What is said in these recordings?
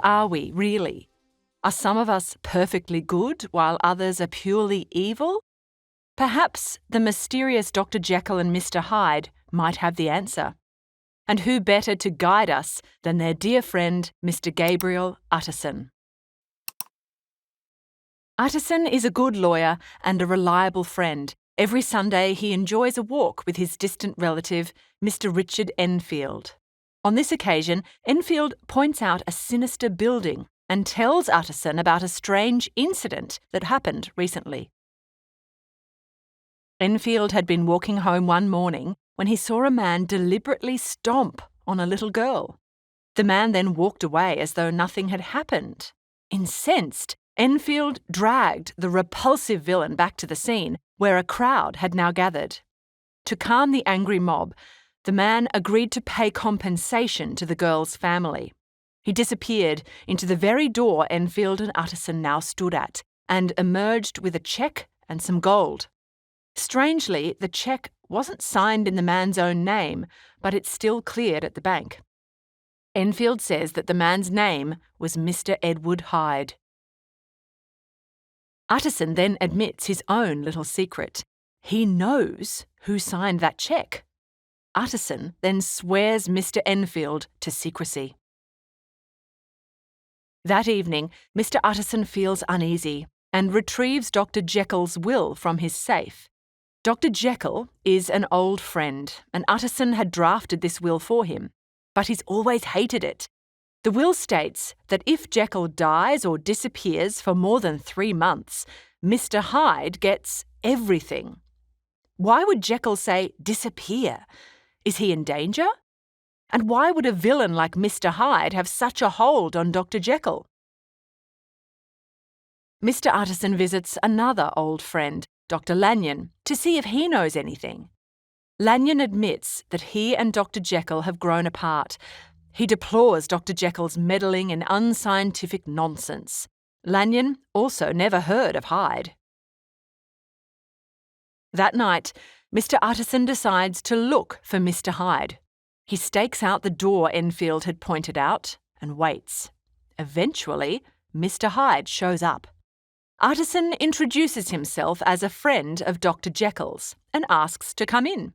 are we, really? Are some of us perfectly good while others are purely evil? Perhaps the mysterious Dr Jekyll and Mr Hyde might have the answer. And who better to guide us than their dear friend, Mr Gabriel Utterson? Utterson is a good lawyer and a reliable friend. Every Sunday he enjoys a walk with his distant relative, Mr Richard Enfield. On this occasion, Enfield points out a sinister building and tells Utterson about a strange incident that happened recently. Enfield had been walking home one morning when he saw a man deliberately stomp on a little girl. The man then walked away as though nothing had happened. Incensed, Enfield dragged the repulsive villain back to the scene, where a crowd had now gathered. To calm the angry mob, the man agreed to pay compensation to the girl's family. He disappeared into the very door Enfield and Utterson now stood at, and emerged with a cheque and some gold. Strangely, the cheque wasn't signed in the man's own name, but it still cleared at the bank. Enfield says that the man's name was Mr Edward Hyde. Utterson then admits his own little secret. He knows who signed that cheque. Utterson then swears Mr Enfield to secrecy. That evening, Mr Utterson feels uneasy and retrieves Dr Jekyll's will from his safe. Dr Jekyll is an old friend, and Utterson had drafted this will for him, but he's always hated it. The will states that if Jekyll dies or disappears for more than 3 months, Mr Hyde gets everything. Why would Jekyll say disappear? Is he in danger? And why would a villain like Mr Hyde have such a hold on Dr Jekyll? Mr Utterson visits another old friend, Dr Lanyon, to see if he knows anything. Lanyon admits that he and Dr Jekyll have grown apart. He deplores Dr Jekyll's meddling in unscientific nonsense. Lanyon also never heard of Hyde. That night, Mr Utterson decides to look for Mr Hyde. He stakes out the door Enfield had pointed out and waits. Eventually, Mr Hyde shows up. Utterson introduces himself as a friend of Dr Jekyll's and asks to come in.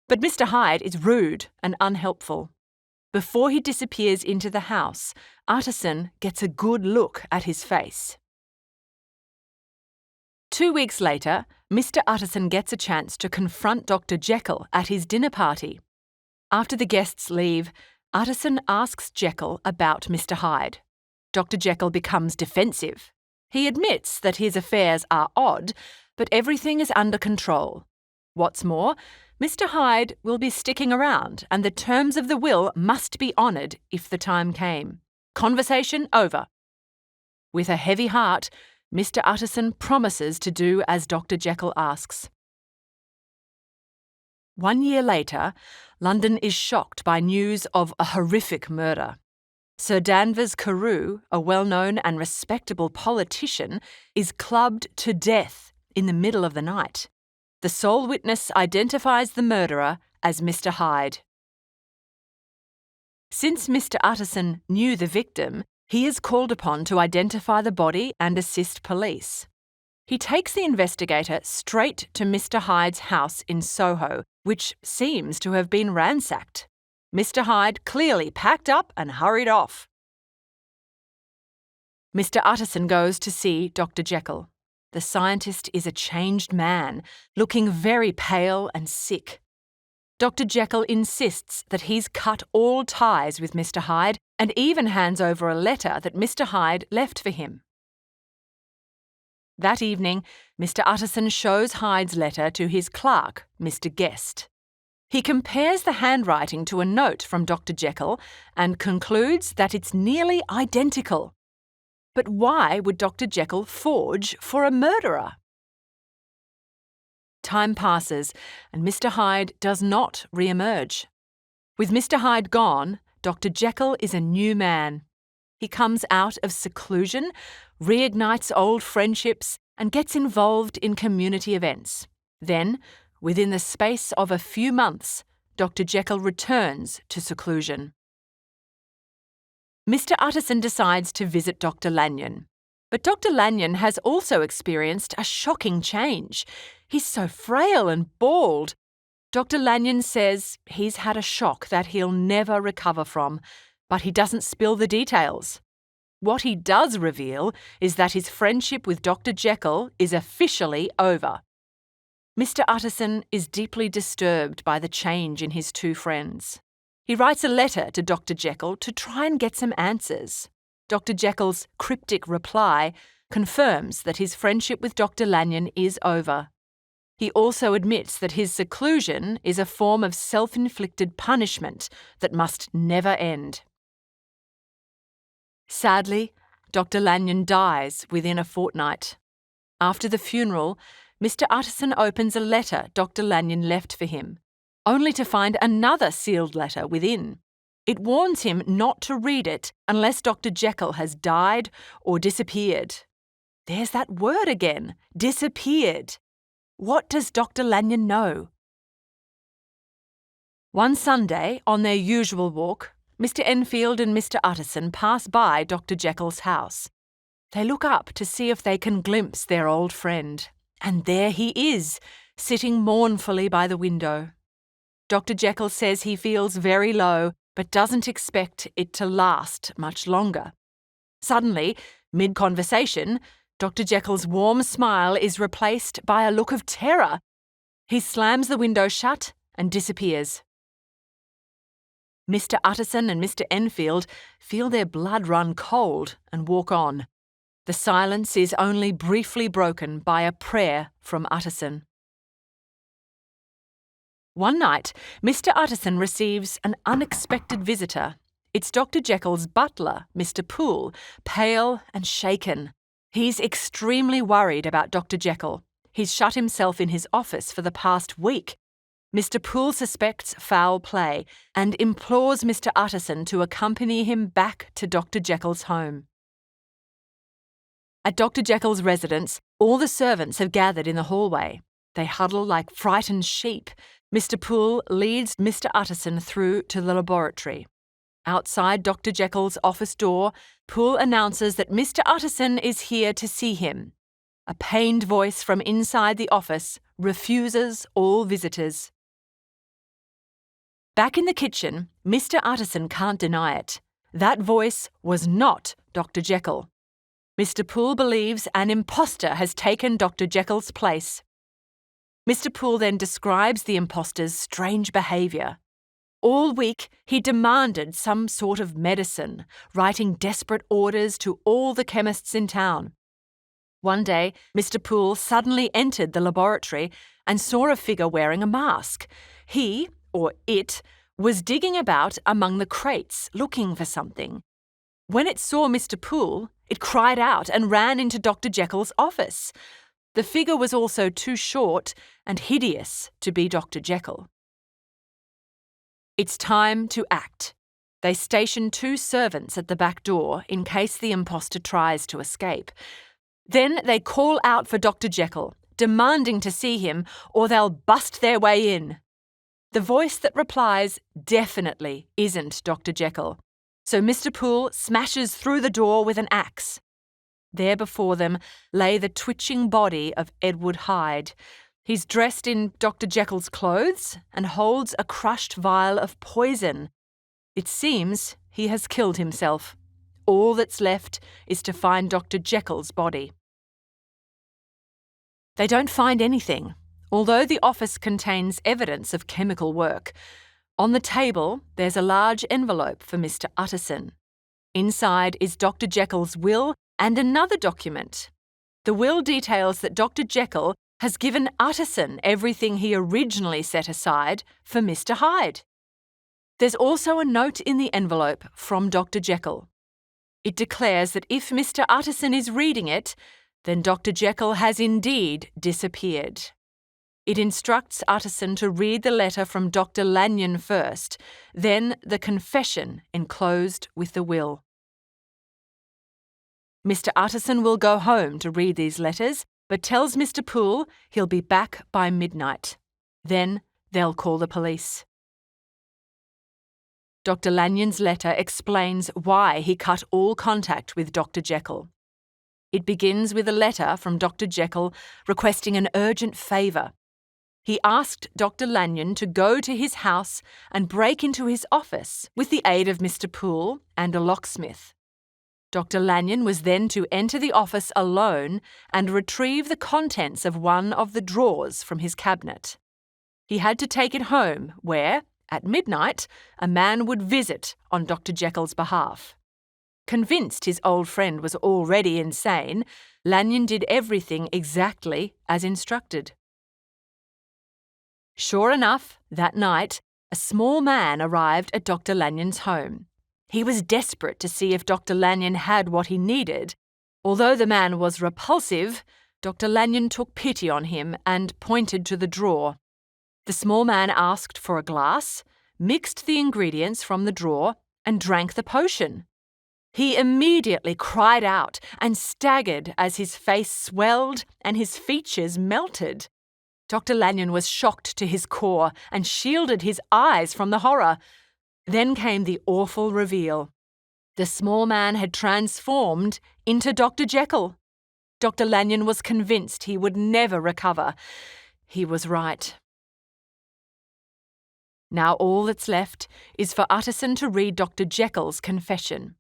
But Mr Hyde is rude and unhelpful. Before he disappears into the house, Utterson gets a good look at his face. 2 weeks later, Mr Utterson gets a chance to confront Dr Jekyll at his dinner party. After the guests leave, Utterson asks Jekyll about Mr Hyde. Dr Jekyll becomes defensive. He admits that his affairs are odd, but everything is under control. What's more, Mr Hyde will be sticking around, and the terms of the will must be honoured if the time came. Conversation over. With a heavy heart, Mr Utterson promises to do as Dr Jekyll asks. 1 year later, London is shocked by news of a horrific murder. Sir Danvers Carew, a well-known and respectable politician, is clubbed to death in the middle of the night. The sole witness identifies the murderer as Mr Hyde. Since Mr Utterson knew the victim, he is called upon to identify the body and assist police. He takes the investigator straight to Mr Hyde's house in Soho, which seems to have been ransacked. Mr Hyde clearly packed up and hurried off. Mr Utterson goes to see Dr Jekyll. The scientist is a changed man, looking very pale and sick. Dr Jekyll insists that he's cut all ties with Mr Hyde and even hands over a letter that Mr Hyde left for him. That evening, Mr Utterson shows Hyde's letter to his clerk, Mr Guest. He compares the handwriting to a note from Dr Jekyll and concludes that it's nearly identical. But why would Dr Jekyll forge for a murderer? Time passes, and Mr Hyde does not re-emerge. With Mr Hyde gone, Dr Jekyll is a new man. He comes out of seclusion, reignites old friendships, and gets involved in community events. Then, within the space of a few months, Dr Jekyll returns to seclusion. Mr Utterson decides to visit Dr Lanyon. But Dr Lanyon has also experienced a shocking change. He's so frail and bald. Dr Lanyon says he's had a shock that he'll never recover from, but he doesn't spill the details. What he does reveal is that his friendship with Dr Jekyll is officially over. Mr Utterson is deeply disturbed by the change in his two friends. He writes a letter to Dr Jekyll to try and get some answers. Dr Jekyll's cryptic reply confirms that his friendship with Dr Lanyon is over. He also admits that his seclusion is a form of self-inflicted punishment that must never end. Sadly, Dr Lanyon dies within a fortnight. After the funeral, Mr Utterson opens a letter Dr Lanyon left for him, only to find another sealed letter within. It warns him not to read it unless Dr Jekyll has died or disappeared. There's that word again, disappeared. What does Dr Lanyon know? One Sunday, on their usual walk, Mr Enfield and Mr Utterson pass by Dr Jekyll's house. They look up to see if they can glimpse their old friend, and there he is, sitting mournfully by the window. Dr Jekyll says he feels very low, but doesn't expect it to last much longer. Suddenly, mid-conversation, Dr Jekyll's warm smile is replaced by a look of terror. He slams the window shut and disappears. Mr Utterson and Mr Enfield feel their blood run cold and walk on. The silence is only briefly broken by a prayer from Utterson. One night, Mr Utterson receives an unexpected visitor. It's Dr Jekyll's butler, Mr Poole, pale and shaken. He's extremely worried about Dr Jekyll. He's shut himself in his office for the past week. Mr Poole suspects foul play and implores Mr Utterson to accompany him back to Dr Jekyll's home. At Dr Jekyll's residence, all the servants have gathered in the hallway. They huddle like frightened sheep. Mr Poole leads Mr Utterson through to the laboratory. Outside Dr Jekyll's office door, Poole announces that Mr Utterson is here to see him. A pained voice from inside the office refuses all visitors. Back in the kitchen, Mr Utterson can't deny it. That voice was not Dr Jekyll. Mr Poole believes an imposter has taken Dr Jekyll's place. Mr Poole then describes the imposter's strange behaviour. All week, he demanded some sort of medicine, writing desperate orders to all the chemists in town. One day, Mr Poole suddenly entered the laboratory and saw a figure wearing a mask. He, or it, was digging about among the crates looking for something. When it saw Mr Poole, it cried out and ran into Dr Jekyll's office. The figure was also too short and hideous to be Dr Jekyll. It's time to act. They station 2 servants at the back door in case the imposter tries to escape. Then they call out for Dr Jekyll, demanding to see him or they'll bust their way in. The voice that replies definitely isn't Dr Jekyll, so Mr Poole smashes through the door with an axe. There before them lay the twitching body of Edward Hyde. He's dressed in Dr Jekyll's clothes and holds a crushed vial of poison. It seems he has killed himself. All that's left is to find Dr Jekyll's body. They don't find anything, although the office contains evidence of chemical work. On the table, there's a large envelope for Mr Utterson. Inside is Dr Jekyll's will and another document. The will details that Dr Jekyll has given Utterson everything he originally set aside for Mr Hyde. There's also a note in the envelope from Dr Jekyll. It declares that if Mr Utterson is reading it, then Dr Jekyll has indeed disappeared. It instructs Utterson to read the letter from Dr Lanyon first, then the confession enclosed with the will. Mr Utterson will go home to read these letters, but tells Mr Poole he'll be back by midnight. Then they'll call the police. Dr Lanyon's letter explains why he cut all contact with Dr Jekyll. It begins with a letter from Dr Jekyll requesting an urgent favour. He asked Dr Lanyon to go to his house and break into his office with the aid of Mr Poole and a locksmith. Dr Lanyon was then to enter the office alone and retrieve the contents of one of the drawers from his cabinet. He had to take it home where, at midnight, a man would visit on Dr Jekyll's behalf. Convinced his old friend was already insane, Lanyon did everything exactly as instructed. Sure enough, that night, a small man arrived at Dr Lanyon's home. He was desperate to see if Dr Lanyon had what he needed. Although the man was repulsive, Dr Lanyon took pity on him and pointed to the drawer. The small man asked for a glass, mixed the ingredients from the drawer, and drank the potion. He immediately cried out and staggered as his face swelled and his features melted. Dr Lanyon was shocked to his core and shielded his eyes from the horror. Then came the awful reveal. The small man had transformed into Dr Jekyll. Dr Lanyon was convinced he would never recover. He was right. Now all that's left is for Utterson to read Dr Jekyll's confession.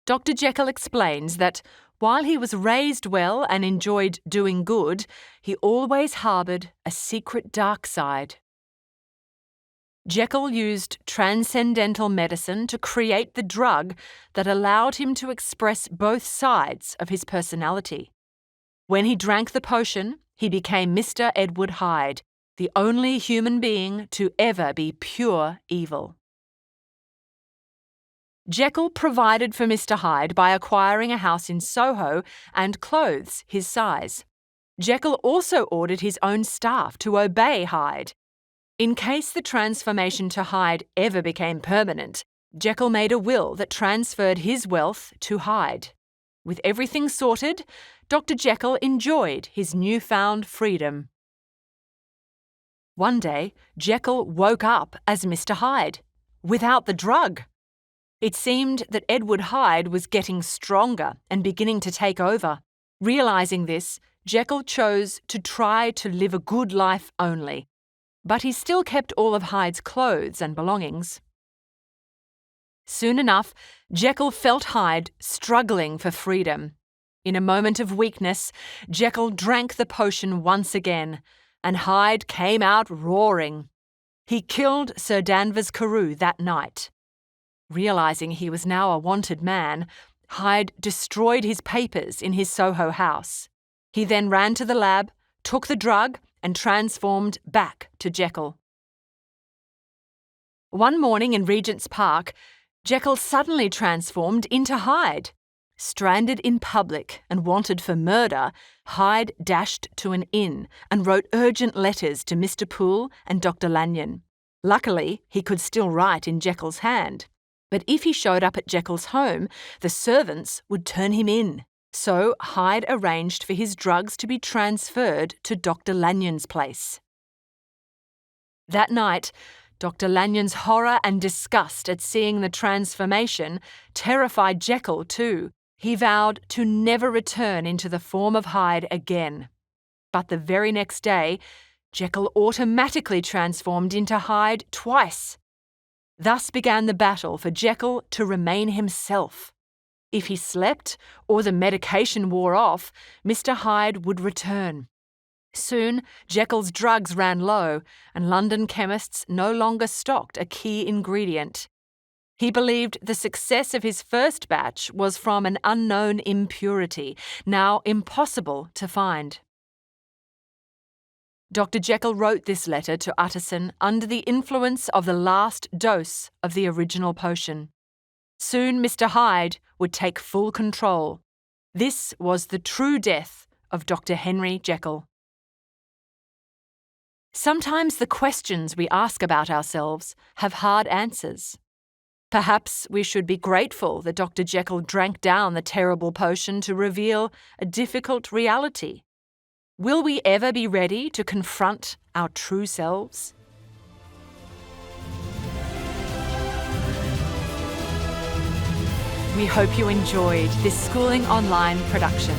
Dr Jekyll explains that while he was raised well and enjoyed doing good, he always harboured a secret dark side. Jekyll used transcendental medicine to create the drug that allowed him to express both sides of his personality. When he drank the potion, he became Mr Edward Hyde, the only human being to ever be pure evil. Jekyll provided for Mr Hyde by acquiring a house in Soho and clothes his size. Jekyll also ordered his own staff to obey Hyde. In case the transformation to Hyde ever became permanent, Jekyll made a will that transferred his wealth to Hyde. With everything sorted, Dr Jekyll enjoyed his newfound freedom. One day, Jekyll woke up as Mr Hyde, without the drug. It seemed that Edward Hyde was getting stronger and beginning to take over. Realising this, Jekyll chose to try to live a good life only, but he still kept all of Hyde's clothes and belongings. Soon enough, Jekyll felt Hyde struggling for freedom. In a moment of weakness, Jekyll drank the potion once again, and Hyde came out roaring. He killed Sir Danvers Carew that night. Realising he was now a wanted man, Hyde destroyed his papers in his Soho house. He then ran to the lab, took the drug, and transformed back to Jekyll. One morning in Regent's Park, Jekyll suddenly transformed into Hyde. Stranded in public and wanted for murder, Hyde dashed to an inn and wrote urgent letters to Mr Poole and Dr Lanyon. Luckily, he could still write in Jekyll's hand. But if he showed up at Jekyll's home, the servants would turn him in. So Hyde arranged for his drugs to be transferred to Dr Lanyon's place. That night, Dr Lanyon's horror and disgust at seeing the transformation terrified Jekyll too. He vowed to never return into the form of Hyde again. But the very next day, Jekyll automatically transformed into Hyde twice. Thus began the battle for Jekyll to remain himself. If he slept or the medication wore off, Mr Hyde would return. Soon, Jekyll's drugs ran low, and London chemists no longer stocked a key ingredient. He believed the success of his first batch was from an unknown impurity, now impossible to find. Dr Jekyll wrote this letter to Utterson under the influence of the last dose of the original potion. Soon Mr Hyde would take full control. This was the true death of Dr Henry Jekyll. Sometimes the questions we ask about ourselves have hard answers. Perhaps we should be grateful that Dr Jekyll drank down the terrible potion to reveal a difficult reality. Will we ever be ready to confront our true selves? We hope you enjoyed this Schooling Online production.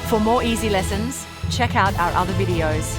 For more easy lessons, check out our other videos.